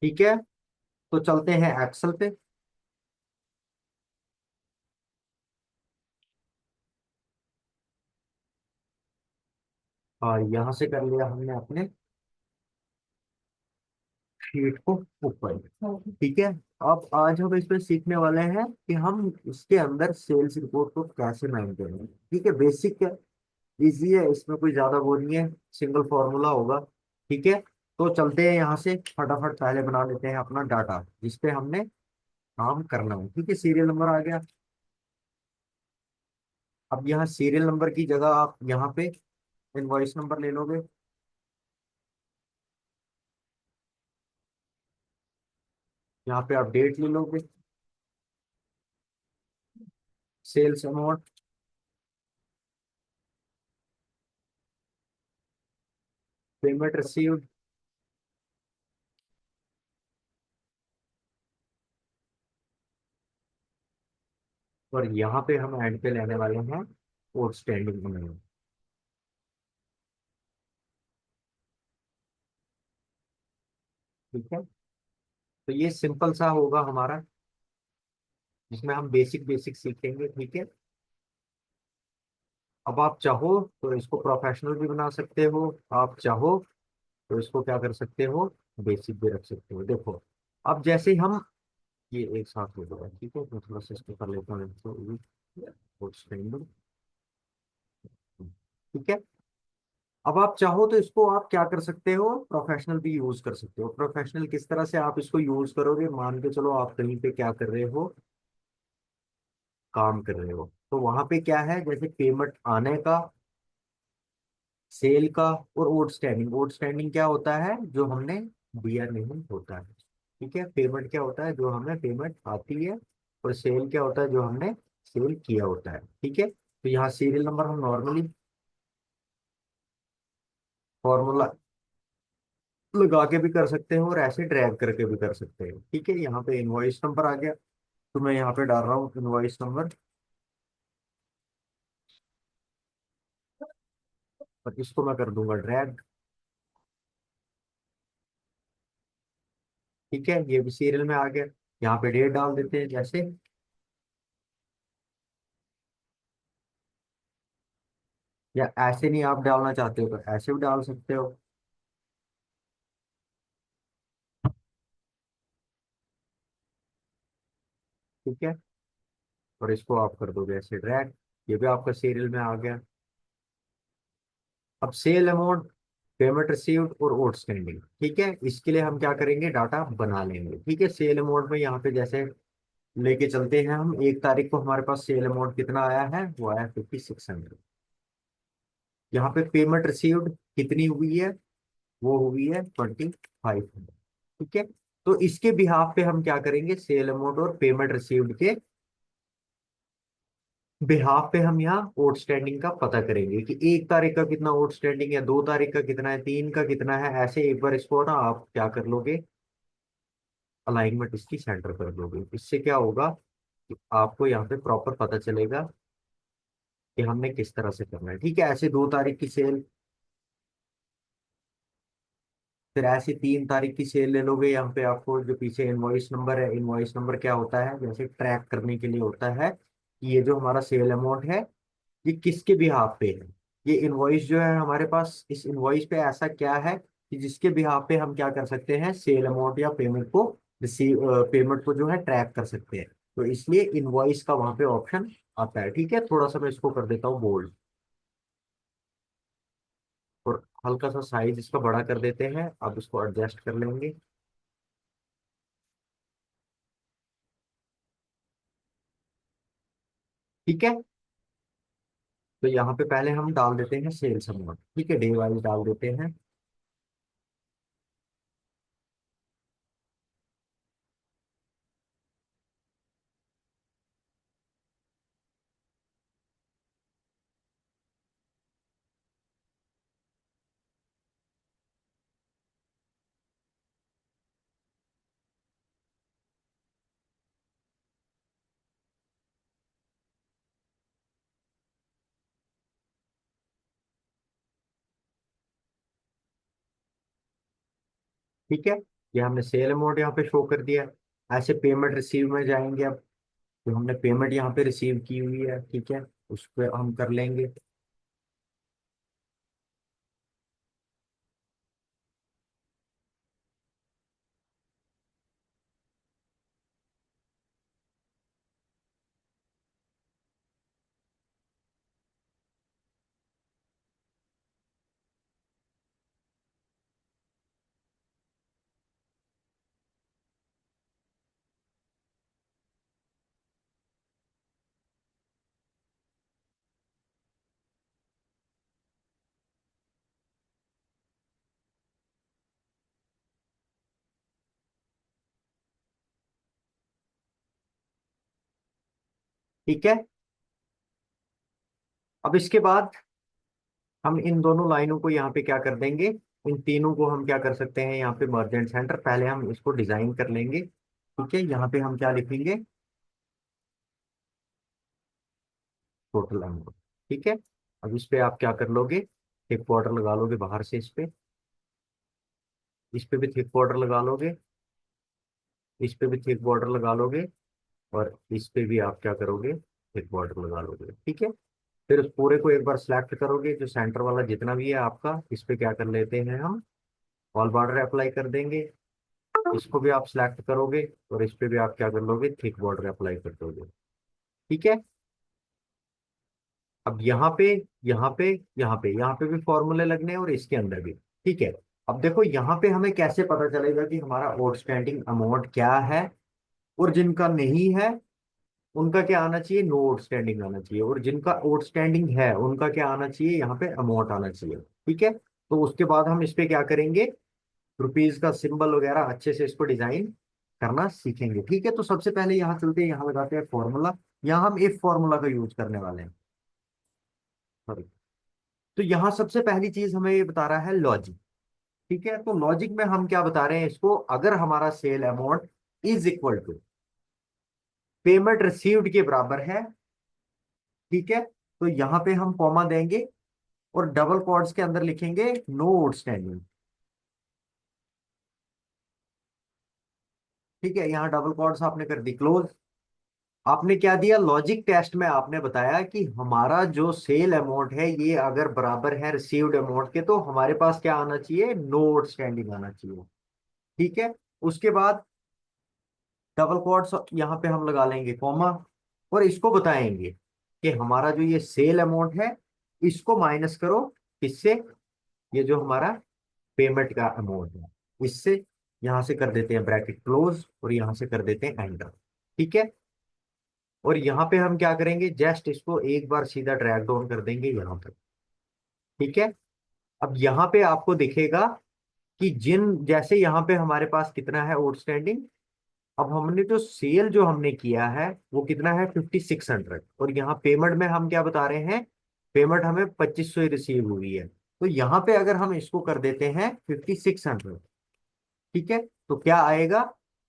ठीक है, तो चलते हैं एक्सेल पे। और यहां से कर लिया हमने अपने शीट को ऊपर। ठीक है, अब आज हम इसमें सीखने वाले हैं कि हम इसके अंदर सेल्स रिपोर्ट को कैसे मेंटेन करें। ठीक है, बेसिक है, इजी है, इसमें कोई ज्यादा वो नहीं है, सिंगल फॉर्मूला होगा। ठीक है, तो चलते हैं यहाँ से फटाफट, पहले बना लेते हैं अपना डाटा जिसपे हमने काम करना है। ठीक है, सीरियल नंबर आ गया। अब यहाँ सीरियल नंबर की जगह आप यहाँ पे इनवॉइस नंबर ले लोगे। यहाँ पे आप डेट ले लोगे, सेल्स अमाउंट, पेमेंट रिसीव्ड, और यहाँ पे हम एंड पे लेने वाले हैं आउटस्टैंडिंग अमाउंट। ठीक है, तो ये सिंपल सा होगा हमारा, जिसमें हम बेसिक बेसिक सीखेंगे। ठीक है, अब आप चाहो तो इसको प्रोफेशनल भी बना सकते हो, आप चाहो तो इसको क्या कर सकते हो, बेसिक भी रख सकते हो। देखो, अब जैसे हम ये एक साथ हो जाएगा। ठीक है, मैं थोड़ा सा इसको कर लेता हूँ तो आउटस्टैंडिंग। ठीक है, अब आप चाहो तो इसको आप क्या कर सकते हो, प्रोफेशनल भी यूज कर सकते हो। प्रोफेशनल किस तरह से आप इसको यूज करोगे, मान के चलो आप कहीं पे क्या कर रहे हो, काम कर रहे हो, तो वहां पे क्या है, जैसे पेमेंट आने का, सेल का, और आउटस्टैंडिंग। आउटस्टैंडिंग क्या होता है, जो हमने दिया नहीं होता है। ठीक है, पेमेंट क्या होता है, जो हमें पेमेंट आती है, और सेल क्या होता है, जो हमने सेल किया होता है। ठीक है, तो यहाँ सीरियल नंबर हम नॉर्मली फॉर्मूला लगा के भी कर सकते हैं और ऐसे ड्रैग करके भी कर सकते हैं। ठीक है, यहाँ पे इनवॉइस नंबर आ गया, तो मैं यहाँ पे डाल रहा हूँ इनवॉइस नंबर, और इसको मैं कर दूंगा ड्रैग। ठीक है, ये भी सीरियल में आ गया। यहाँ पे डेट डाल देते हैं जैसे, या ऐसे नहीं आप डालना चाहते हो तो ऐसे भी डाल सकते हो। ठीक है, और इसको आप कर दोगे ऐसे ड्रैग, ये भी आपका सीरियल में आ गया। अब सेल अमाउंट, पेमेंट रिसीव्ड और आउटस्टैंडिंग। ठीक है, इसके लिए हम क्या करेंगे, डाटा बना लेंगे। ठीक है, सेल अमाउंट में यहाँ पे जैसे लेके चलते हैं हम, 1 तारीख को हमारे पास सेल अमाउंट कितना आया है, वो आया 5600। यहाँ पे पेमेंट रिसीव्ड कितनी हुई है, वो हुई है 2500। ठीक है, तो इसके बिहाफ पे हम क्या करेंगे, सेल अमाउंट और पेमेंट रिसीव्ड के बिहाफ पे हम यहाँ आउटस्टैंडिंग का पता करेंगे कि 1 तारीख का कितना आउटस्टैंडिंग है, 2 तारीख का कितना है, 3 का कितना है। ऐसे एक बार इसको ना आप क्या कर लोगे, अलाइनमेंट इसकी सेंटर कर दोगे। इससे क्या होगा कि आपको यहाँ पे प्रॉपर पता चलेगा कि हमने किस तरह से करना है। ठीक है, ऐसे 2 तारीख की सेल, फिर ऐसे 3 तारीख की सेल ले लोगे। यहाँ पे आपको जो पीछे इनवॉइस नंबर है, इनवॉइस नंबर क्या होता है, जैसे ट्रैक करने के लिए होता है कि ये जो हमारा सेल अमाउंट है, ये किसके बिहाफ पे है। ये इनवॉइस जो है हमारे पास, इस इनवॉइस पे ऐसा क्या है कि जिसके बिहाफ पे हम क्या कर सकते हैं, सेल अमाउंट या पेमेंट को रिसीव, पेमेंट को जो है ट्रैक कर सकते हैं। तो इसलिए इनवॉइस का वहां पे ऑप्शन आता है। ठीक है, थोड़ा सा मैं इसको कर देता हूँ बोल्ड, और हल्का सा साइज इसका बड़ा कर देते हैं। अब इसको एडजस्ट कर लेंगे। ठीक है, तो यहाँ पे पहले हम डाल देते हैं सेल्स अमाउंट। ठीक है, डे वाइज डाल देते हैं। ठीक है, ये हमने सेल अमाउंट यहाँ पे शो कर दिया। ऐसे पेमेंट रिसीव में जाएंगे अब। तो हमने पेमेंट यहाँ पे रिसीव की हुई है, ठीक है, उस पर हम कर लेंगे। ठीक है। अब इसके बाद हम इन दोनों लाइनों को यहाँ पे क्या कर देंगे, इन तीनों को हम क्या कर सकते हैं, यहाँ पे मर्जेंट सेंटर, पहले हम इसको डिजाइन कर लेंगे। ठीक है, यहाँ पे हम क्या लिखेंगे, टोटल अमाउंट। ठीक है। अब इस पे आप क्या कर लोगे, एक बॉर्डर लगा लोगे बाहर से, इस पे भी थिक बॉर्डर लगा लोगे, इस पे भी थिक बॉर्डर लगा लोगे, और इस पे भी आप क्या करोगे, थिक बॉर्डर लगा लोगे। ठीक है। फिर उस पूरे को एक बार सिलेक्ट करोगे, जो सेंटर वाला जितना भी है आपका, इस पे क्या कर लेते हैं हम, ऑल बॉर्डर अप्लाई कर देंगे। इसको भी आप सिलेक्ट करोगे, और इस पे भी आप क्या कर लोगे, थिक बॉर्डर अप्लाई कर दोगे। ठीक है। अब यहाँ पे, यहाँ पे, यहाँ पे भी फॉर्मूले लगने हैं, और इसके अंदर भी। ठीक है। अब देखो यहाँ पे हमें कैसे पता चलेगा कि हमारा आउटस्टैंडिंग अमाउंट क्या है, और जिनका नहीं है उनका क्या आना चाहिए, नो आउटस्टैंडिंग आना चाहिए, और जिनका आउटस्टैंडिंग है उनका क्या आना चाहिए, यहाँ पे अमाउंट आना चाहिए। ठीक है। तो उसके बाद हम इस पे क्या करेंगे, रुपीज का सिंबल वगैरह अच्छे से इसको डिजाइन करना सीखेंगे। ठीक है। तो सबसे पहले यहाँ चलते हैं, यहाँ लगाते हैं फॉर्मूला। यहाँ हम इफ फॉर्मूला का यूज करने वाले हैं। सॉरी। तो यहाँ सबसे पहली चीज हमें ये बता रहा है लॉजिक। ठीक है। तो लॉजिक में हम क्या बता रहे हैं इसको, अगर हमारा sale amount is equal to payment received के बराबर है, ठीक है, तो यहाँ पे हम कॉमा देंगे, और डबल कोट्स के अंदर लिखेंगे नो आउटस्टैंडिंग। ठीक है, यहाँ डबल कोट्स आपने कर दी क्लोज। आपने क्या दिया, लॉजिक टेस्ट में आपने बताया कि हमारा जो सेल अमाउंट है ये अगर बराबर है रिसीव्ड अमाउंट के, तो हमारे पास क्या आना चाहिए, नो आउटस्टैंडिंग आना चाहिए। ठीक है। उसके बाद डबल कोट्स यहाँ पे हम लगा लेंगे कॉमा, और इसको बताएंगे कि हमारा जो ये सेल अमाउंट है इसको माइनस करो, किससे, ये जो हमारा पेमेंट का अमाउंट है इससे। यहां से कर देते हैं ब्रैकेट क्लोज, और यहां से कर देते हैं एंटर। ठीक है। और यहाँ पे हम क्या करेंगे, जस्ट इसको एक बार सीधा ड्रैग डाउन कर देंगे यहाँ पर। ठीक है। अब यहाँ पे आपको दिखेगा कि जिन जैसे यहाँ पे हमारे पास कितना है आउटस्टैंडिंग, अब हमने जो सेल जो हमने किया है वो कितना है, 5600, और यहाँ पेमेंट में हम क्या बता रहे हैं, पेमेंट हमें 2500 ही रिसीव हुई है। तो यहाँ पे अगर हम इसको कर देते हैं 5600, ठीक है, तो क्या आएगा,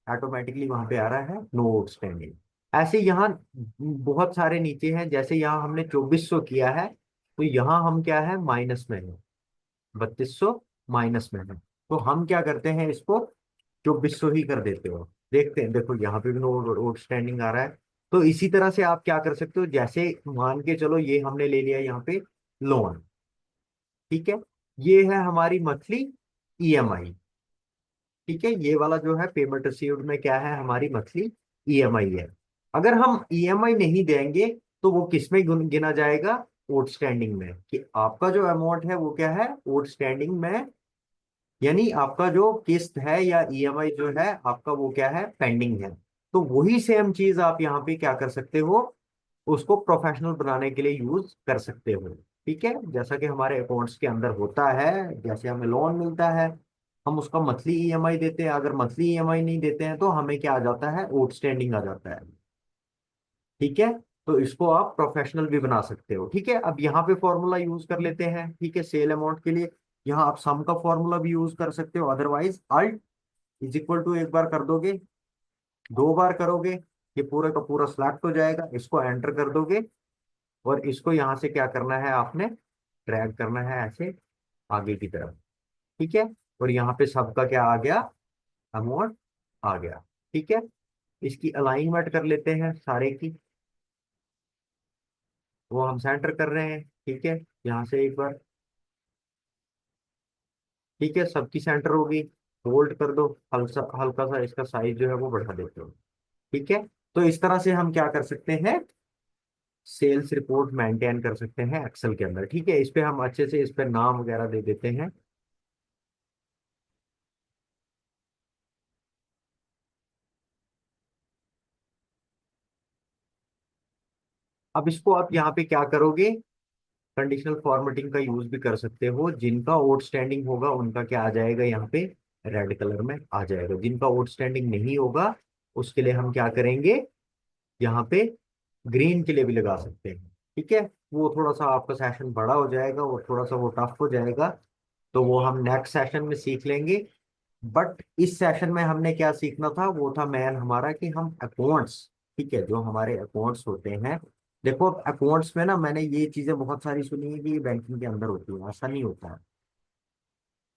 ऑटोमेटिकली वहां पे आ रहा है नो आउटस्टैंडिंग। ऐसे यहाँ बहुत सारे नीचे हैं, जैसे यहाँ हमने 2400 किया है, तो यहाँ हम क्या है, माइनस में है, 3200 माइनस में है। तो हम क्या करते हैं, इसको 2400 ही कर देते हो। देखते हैं, देखो यहाँ पे भी नो आउटस्टैंडिंग आ रहा है। तो इसी तरह से आप क्या कर सकते हो, जैसे मान के चलो ये हमने ले लिया यहाँ पे लोन। ठीक है। ये है हमारी मंथली ईएमआई। ठीक है, ये वाला जो है पेमेंट रिसीव्ड में क्या है, हमारी मंथली ईएमआई है। अगर हम ईएमआई नहीं देंगे तो वो किस में गिना जाएगा, आउटस्टैंडिंग में, कि आपका जो अमाउंट है वो क्या है, आउटस्टैंडिंग में, यानी आपका जो किस्त है या ईएमआई जो है आपका वो क्या है, पेंडिंग है। तो वही सेम चीज आप यहाँ पे क्या कर सकते हो, उसको प्रोफेशनल बनाने के लिए यूज कर सकते हो। ठीक है, जैसा कि हमारे अकाउंट्स के अंदर होता है, जैसे हमें लोन मिलता है, हम उसका मंथली ईएमआई देते हैं, अगर मंथली ईएमआई नहीं देते हैं तो हमें क्या आ जाता है, आउटस्टैंडिंग आ जाता है। ठीक है। तो इसको आप प्रोफेशनल भी बना सकते हो। ठीक है। अब यहाँ पे फॉर्मूला यूज कर लेते हैं। ठीक है, सेल अमाउंट के लिए यहाँ आप सम का फॉर्मूला भी यूज कर सकते हो, otherwise alt is equal to एक बार कर दोगे, दो बार करोगे, ये पूरा का पूरा सिलेक्ट हो जाएगा, इसको एंटर कर दोगे, और इसको यहाँ से क्या करना है, आपने ड्रैग करना है ऐसे आगे की तरफ। ठीक है। और यहाँ पे सबका क्या आ गया, अमाउंट आ गया। ठीक है, इसकी अलाइनमेंट कर लेते हैं सारे की, वो हम सेंटर कर रहे हैं। ठीक है, यहाँ से एक बार, ठीक है, सबकी सेंटर होगी। होल्ड कर दो, हल्का हल्का सा इसका साइज जो है वो बढ़ा देते हो। ठीक है, तो इस तरह से हम क्या कर सकते हैं, सेल्स रिपोर्ट मेंटेन कर सकते हैं एक्सेल के अंदर। ठीक है, इस पे हम अच्छे से इस पे नाम वगैरह दे देते हैं। अब इसको आप यहाँ पे क्या करोगे, कंडीशनल फॉर्मेटिंग का यूज भी कर सकते हो। जिनका आउटस्टैंडिंग होगा उनका क्या आ जाएगा, यहाँ पे रेड कलर में आ जाएगा। जिनका आउटस्टैंडिंग नहीं होगा उसके लिए हम क्या करेंगे, यहाँ पे ग्रीन के लिए भी लगा सकते हैं। ठीक है, वो थोड़ा सा आपका सेशन बड़ा हो जाएगा, वो थोड़ा सा वो टफ हो जाएगा, तो वो हम नेक्स्ट सेशन में सीख लेंगे। बट इस सेशन में हमने क्या सीखना था, वो था मैन हमारा कि हम अकाउंट्स, ठीक है, जो हमारे अकाउंट्स होते हैं। देखो अकाउंट्स में ना, मैंने ये चीजें बहुत सारी सुनी है कि ये बैंकिंग के अंदर होती है, ऐसा नहीं होता है।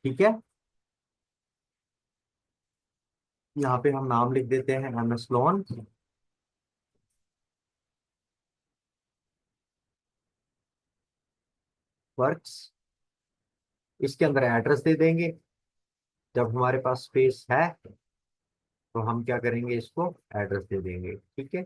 ठीक है, यहाँ पे हम नाम लिख देते हैं एमएस लोन वर्क्स। इसके अंदर एड्रेस दे देंगे। जब हमारे पास स्पेस है तो हम क्या करेंगे, इसको एड्रेस दे देंगे। ठीक है,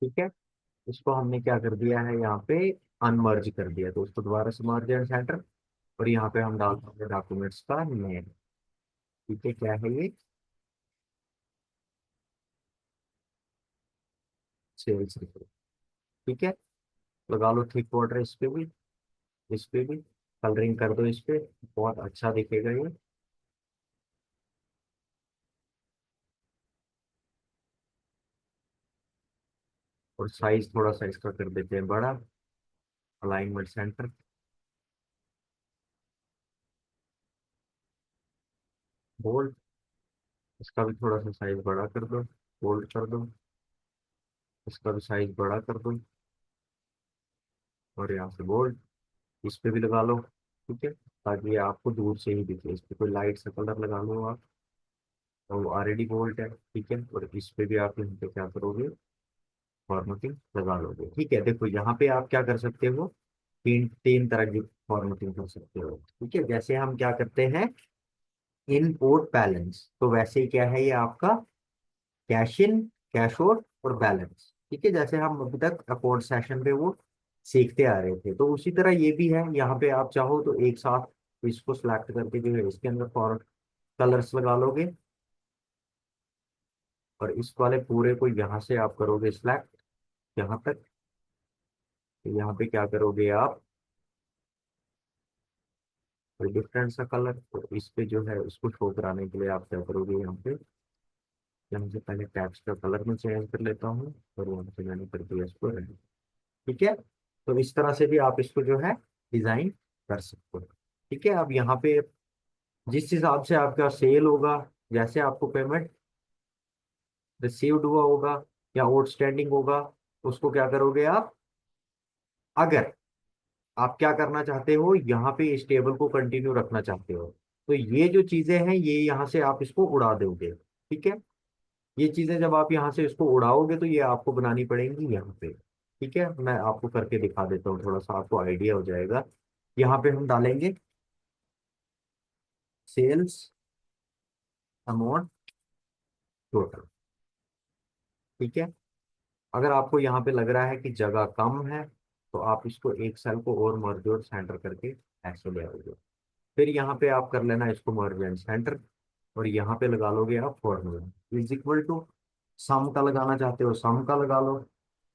ठीक है, इसको हमने क्या कर दिया है, यहाँ पे अनमर्ज कर दिया, तो उसको दोबारा से मर्ज एंड सेंटर। और यहाँ पे हम डाल देंगे डॉक्यूमेंट्स का नेम। ठीक है, क्या है ये, सेल्स रिपोर्ट। ठीक है, लगा लो ठीक बॉर्डर इस पे भी, इस पे भी कलरिंग कर दो इस पे, बहुत अच्छा दिखेगा ये। और साइज थोड़ा सा इसका कर देते हैं बड़ा, अलाइनमेंट सेंटर, बोल्ड, इसका भी थोड़ा सा साइज बड़ा कर दो, बोल्ड कर दो, इसका भी साइज बड़ा कर दो, और यहाँ से बोल्ड, इस पे भी लगा लो। ठीक है, ताकि ये आपको दूर से ही दिखे। इस पे कोई लाइट सा कलर लगा लो आप, और वो ऑलरेडी बोल्ड है। ठीक है, और इस पे भी आप यहाँ पे क्या करोगे, फॉर्मेटिंग लगा लोगे। ठीक है, देखो यहाँ पे आप क्या कर सकते हो, तीन तीन तरह की फॉर्मेटिंग कर सकते हो। ठीक है, जैसे हम क्या करते हैं, इनपुट बैलेंस, तो वैसे ही क्या है ये आपका कैश इन, कैश आउट और बैलेंस। ठीक है, जैसे हम अभी तक अकाउंट सेशन पे वो सीखते आ रहे थे, तो उसी तरह ये भी है। यहाँ पे आप चाहो तो एक साथ इसको सिलेक्ट करके जो है इसके अंदर फॉर कलर्स लगा लोगे, और इस वाले पूरे को यहाँ से आप करोगे सिलेक्ट यहाँ तक। तो यहाँ पे क्या करोगे आप, कोई डिफरेंट सा कलर, तो इस पे जो है उसको शो कराने के लिए आप क्या करोगे, यहाँ से पहले टेक्स्ट का कलर में चेंज कर लेता हूँ, और यहाँ से मैंने कर दिया इसको रेड। ठीक है, तो इस तरह से भी आप इसको जो है डिजाइन कर सकते हो। ठीक है, अब यहाँ पे जिस हिसाब से आपका सेल होगा, जैसे आपको पेमेंट रिसीव्ड हुआ होगा या आउटस्टैंडिंग होगा, उसको क्या करोगे आप, अगर आप क्या करना चाहते हो, यहाँ पे इस टेबल को कंटिन्यू रखना चाहते हो, तो ये जो चीजें हैं ये यहाँ से आप इसको उड़ा दोगे। ठीक है, ये चीजें जब आप यहाँ से इसको उड़ाओगे तो ये आपको बनानी पड़ेंगी यहाँ पे। ठीक है, मैं आपको करके दिखा देता हूँ, थोड़ा सा आपको आइडिया हो जाएगा। यहाँ पे हम डालेंगे सेल्स अमाउंट टोटल। ठीक है, अगर आपको यहाँ पे लग रहा है कि जगह कम है, तो आप इसको एक सेल को और मर्ज और सेंटर करके ऐसे ले आओगे। फिर यहाँ पे आप कर लेना इसको मर्ज एंड सेंटर, और यहाँ पे लगा लोगे आप फॉर्मूला इज इक्वल टू, सम का लगाना चाहते हो सम का लगा लो।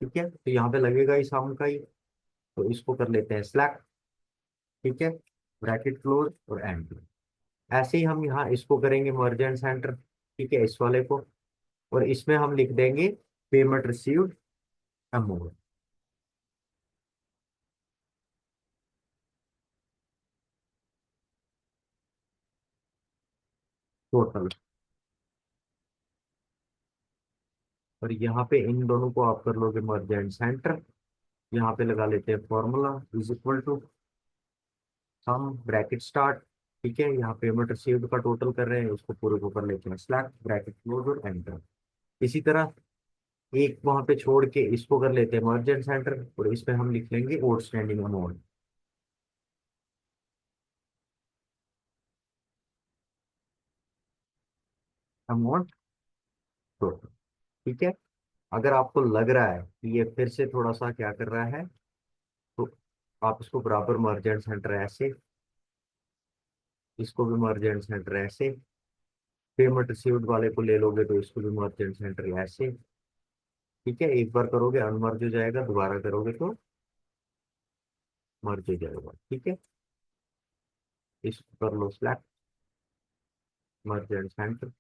ठीक है, तो यहाँ पे लगेगा ही सम का ही, तो इसको कर लेते हैं सिलेक्ट। ठीक है, ब्रैकेट क्लोज और एंड। ऐसे ही हम यहाँ इसको करेंगे मर्ज एंड सेंटर। ठीक है, इस वाले को, और इसमें हम लिख देंगे पेमेंट रिसीव्ड अमाउंट टोटल। और यहाँ पे इन दोनों को आप कर लोगे मर्ज एंड सेंटर। यहाँ पे लगा लेते हैं formula is equal to sum bracket start. ठीक है, यहाँ पेमेंट रिसीव्ड का टोटल कर रहे हैं, उसको पूरे को कर लेते हैं स्लैश ब्रैकेट क्लोज और एंटर। इसी तरह एक वहां पे छोड़ के इसको कर लेते हैं मर्ज एंड सेंटर, और इसमें हम लिख लेंगे आउटस्टैंडिंग अमाउंट। Amount total. ठीक है। अगर आपको लग रहा है कि ये फिर से थोड़ा सा क्या कर रहा है, तो आप इसको बराबर मर्ज एंड सेंटर ऐसे, इसको भी मर्ज एंड सेंटर ऐसे, पेमेंट रिसीव्ड वाले को ले लोगे तो इसको भी मर्ज एंड सेंटर ऐसे। ठीक है, एक बार करोगे अनमर्ज हो जाएगा, दोबारा करोगे तो मर्ज हो जाएगा। ठीक है, इसको कर लो स्लैश मर्ज एंड सेंटर।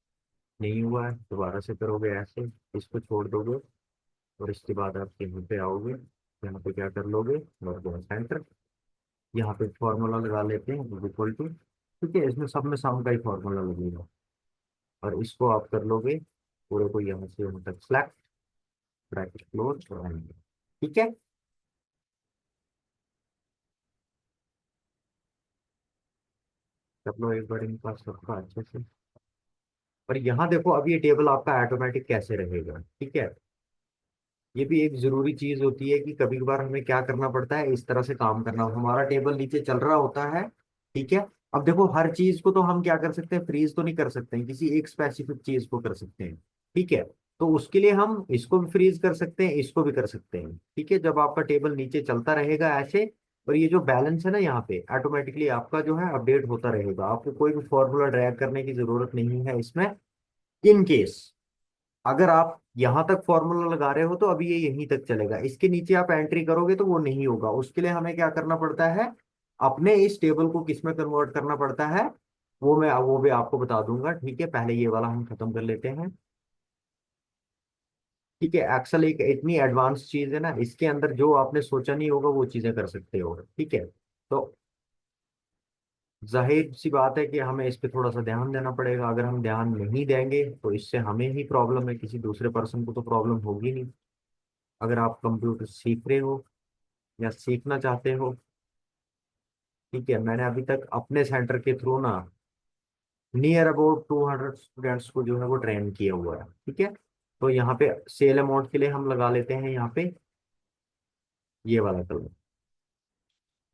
नहीं हुआ है, दोबारा से करोगे ऐसे, इसको छोड़ दोगे और इसके बाद आप यहाँ पे आओगे, यहाँ पे क्या कर लोगे मर्ज एंड सेंटर। यहाँ पे फॉर्मूला लगा लेते हैं इक्वल टू, ठीक है, इसमें सब में सम का ही फॉर्मूला लगेगा। और इसको आप कर लोगे पूरे को यहाँ से यहाँ तक स्लैश ब्रैकेट क्लोज और एंड। ठीक है, कर लो एक बार इनका सबका अच्छे से। और यहाँ देखो अब ये टेबल आपका ऑटोमेटिक कैसे रहेगा। ठीक है, ये भी एक जरूरी चीज होती है कि कभी कभार हमें क्या करना पड़ता है, इस तरह से काम करना, हमारा टेबल नीचे चल रहा होता है। ठीक है, अब देखो हर चीज को तो हम क्या कर सकते हैं, फ्रीज तो नहीं कर सकते हैं, किसी एक स्पेसिफिक चीज को कर सकते हैं। ठीक है, तो उसके लिए हम इसको भी फ्रीज कर सकते हैं, इसको भी कर सकते हैं। ठीक है, जब आपका टेबल नीचे चलता रहेगा ऐसे, और ये जो बैलेंस है ना यहाँ पे ऑटोमेटिकली आपका जो है अपडेट होता रहेगा, आपको कोई भी फॉर्मूला ड्रैग करने की जरूरत नहीं है इसमें। इन केस अगर आप यहां तक फॉर्मूला लगा रहे हो तो अभी ये यहीं तक चलेगा, इसके नीचे आप एंट्री करोगे तो वो नहीं होगा, उसके लिए हमें क्या करना पड़ता है, अपने इस टेबल को किस में कन्वर्ट करना पड़ता है, वो भी आपको बता दूंगा। ठीक है, पहले ये वाला हम खत्म कर लेते हैं। ठीक है, एक्सेल एक इतनी एडवांस चीज है ना, इसके अंदर जो आपने सोचा नहीं होगा वो चीजें कर सकते हो। ठीक है, तो जाहिर सी बात है कि हमें इस पे थोड़ा सा ध्यान देना पड़ेगा, अगर हम ध्यान नहीं देंगे तो इससे हमें ही प्रॉब्लम है, किसी दूसरे पर्सन को तो प्रॉब्लम होगी नहीं। अगर आप कंप्यूटर सीख रहे हो या सीखना चाहते हो, ठीक है, मैंने अभी तक अपने सेंटर के थ्रू ना नियर अबाउट 200 स्टूडेंट्स को जो है वो ट्रेन किया हुआ है। ठीक है, तो यहाँ पे सेल अमाउंट के लिए हम लगा लेते हैं यहाँ पे ये वाला कलर।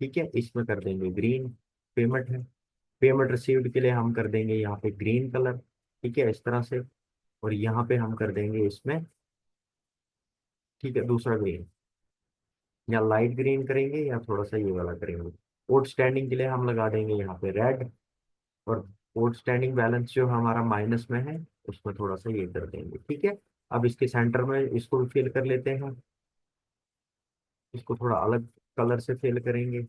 ठीक है, इसमें कर देंगे ग्रीन, पेमेंट है, पेमेंट रिसीव्ड के लिए हम कर देंगे यहाँ पे ग्रीन कलर। ठीक है, इस तरह से, और यहाँ पे हम कर देंगे इसमें, ठीक है, दूसरा ग्रीन, या लाइट ग्रीन करेंगे या थोड़ा सा ये वाला करेंगे। आउटस्टैंडिंग के लिए हम लगा देंगे यहाँ पे रेड, और आउटस्टैंडिंग बैलेंस जो हमारा माइनस में है उसमें थोड़ा सा ये कर देंगे। ठीक है, अब इसके सेंटर में इसको भी फिल कर लेते हैं, इसको थोड़ा अलग कलर से फिल करेंगे।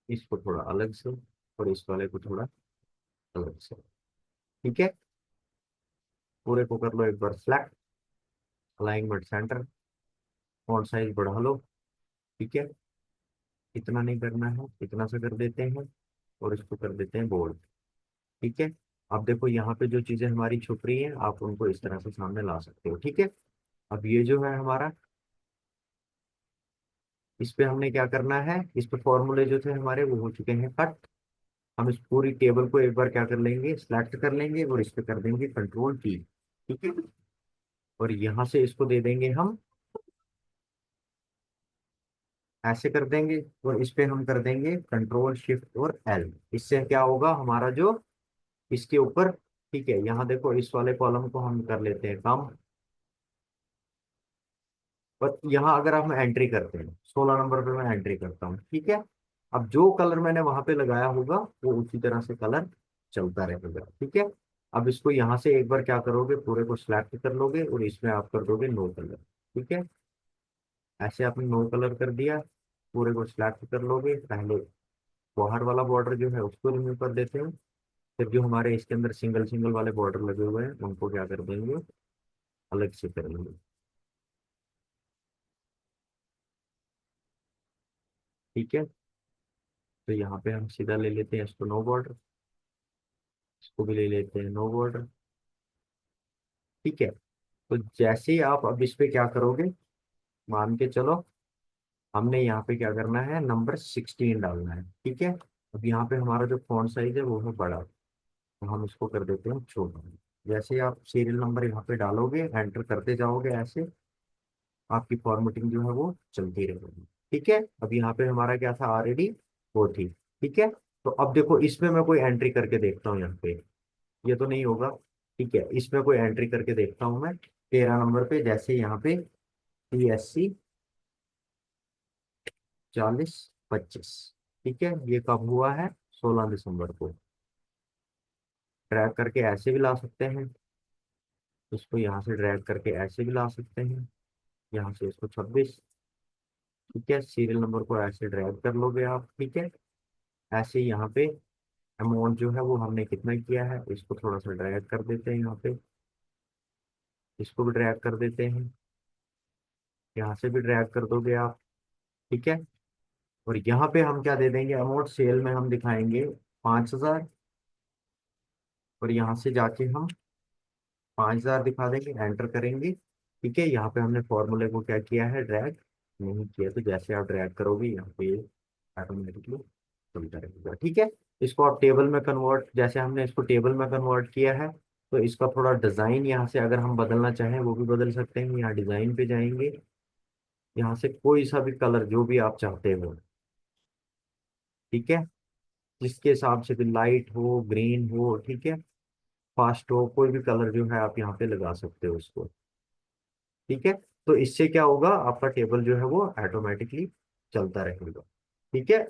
इसको थोड़ा अलग से, और इस वाले को थोड़ा अलग से। ठीक है, पूरे को कर लो एक बार flat, alignment centre, font size बढ़ा लो। ठीक है, इतना नहीं करना है, इतना सा कर देते हैं, और इसको कर देते हैं बोल्ड। ठीक है, अब देखो यहाँ पे जो चीजें हमारी छुप रही हैं आप उनको इस तरह से सामने ला सकते हो। ठीक है, अब ये जो है हमारा, इस पे हमने क्या करना है, इस पे फॉर्मूले जो थे हमारे वो हो चुके हैं कट। हम इस पूरी टेबल को एक बार क्या कर लेंगे, सिलेक्ट कर लेंगे और इस पे कर देंगे कंट्रोल T। ठीक है, और यहाँ से इसको दे देंगे हम ऐसे कर देंगे, और इस पे हम कर देंगे कंट्रोल Shift और L। इससे क्या होगा हमारा जो इसके ऊपर, ठीक है, यहाँ देखो इस वाले कॉलम को हम कर लेते हैं कम, और यहाँ अगर हम एंट्री करते हैं 16 नंबर पे मैं एंट्री करता हूँ। ठीक है, अब जो कलर मैंने वहां पे लगाया होगा वो उसी तरह से कलर चलता रहेगा। ठीक है, अब इसको यहाँ से एक बार क्या करोगे, पूरे को सिलेक्ट कर लोगे और इसमें आप कर दोगे नो कलर। ठीक है, ऐसे आपने नो कलर कर दिया, पूरे को सिलेक्ट कर लोगे, पहले बाहर वाला बॉर्डर जो है उसको रिमूव कर देते हैं, फिर जो हमारे इसके अंदर सिंगल सिंगल वाले बॉर्डर लगे हुए हैं उनको क्या कर देंगे, अलग से करेंगे। ठीक है, तो यहाँ पे हम सीधा ले लेते हैं इसको नो बॉर्डर, इसको भी ले लेते हैं नो बॉर्डर। ठीक है, तो जैसे ही आप अब इस पे क्या करोगे, मान के चलो हमने यहाँ पे क्या करना है, नंबर 16 डालना है। ठीक है, अब यहाँ पे हमारा जो फॉन्ट साइज है वो है बड़ा, तो हम इसको कर देते हैं छोटा। जैसे ही आप सीरियल नंबर यहाँ पे डालोगे, एंटर करते जाओगे ऐसे, आपकी फॉर्मेटिंग जो है वो चलती रहेगी। ठीक है, अब यहाँ पे हमारा क्या था ऑलरेडी, वो थी। ठीक है, तो अब देखो इसमें मैं कोई एंट्री करके देखता हूँ यहाँ पे, ये तो नहीं होगा। ठीक है, इसमें कोई एंट्री करके देखता हूँ मैं 13 नंबर पे, जैसे यहाँ पे PSC 4025। ठीक है, ये कब हुआ है, 16 दिसंबर को। ड्रैग करके ऐसे भी ला सकते हैं, इसको यहाँ से ड्रैग करके ऐसे भी ला सकते हैं, यहाँ से इसको 26। ठीक है, सीरियल नंबर को ऐसे ड्रैग कर लोगे आप। ठीक है, ऐसे ही यहाँ पे अमाउंट जो है वो हमने कितना किया है, इसको थोड़ा सा ड्रैग कर देते हैं यहाँ पे, इसको भी ड्रैग कर देते हैं, यहाँ से भी ड्रैग कर दोगे आप। ठीक है, और यहाँ पे हम क्या दे देंगे, अमाउंट सेल में हम दिखाएंगे 5,000, और यहाँ से जाके हम 5,000 दिखा देंगे, एंटर करेंगे। ठीक है, यहाँ पे हमने फॉर्मूले को क्या किया है, ड्रैग नहीं किया, तो जैसे आप ड्रैग करोगे यहाँ पे ऑटोमेटिकली चलता रहेगा। ठीक है, इसको आप टेबल में कन्वर्ट, जैसे हमने इसको टेबल में कन्वर्ट किया है, तो इसका थोड़ा डिजाइन यहाँ से अगर हम बदलना चाहें वो भी बदल सकते हैं। यहाँ डिजाइन पे जाएंगे, यहाँ से कोई सा भी कलर जो भी आप चाहते हो, ठीक है, जिसके हिसाब से भी लाइट हो, ग्रीन हो, ठीक है, फास्ट हो, कोई भी कलर जो है आप यहाँ पे लगा सकते हो उसको। ठीक है, तो इससे क्या होगा, आपका टेबल जो है वो ऑटोमेटिकली चलता रहेगा। ठीक है,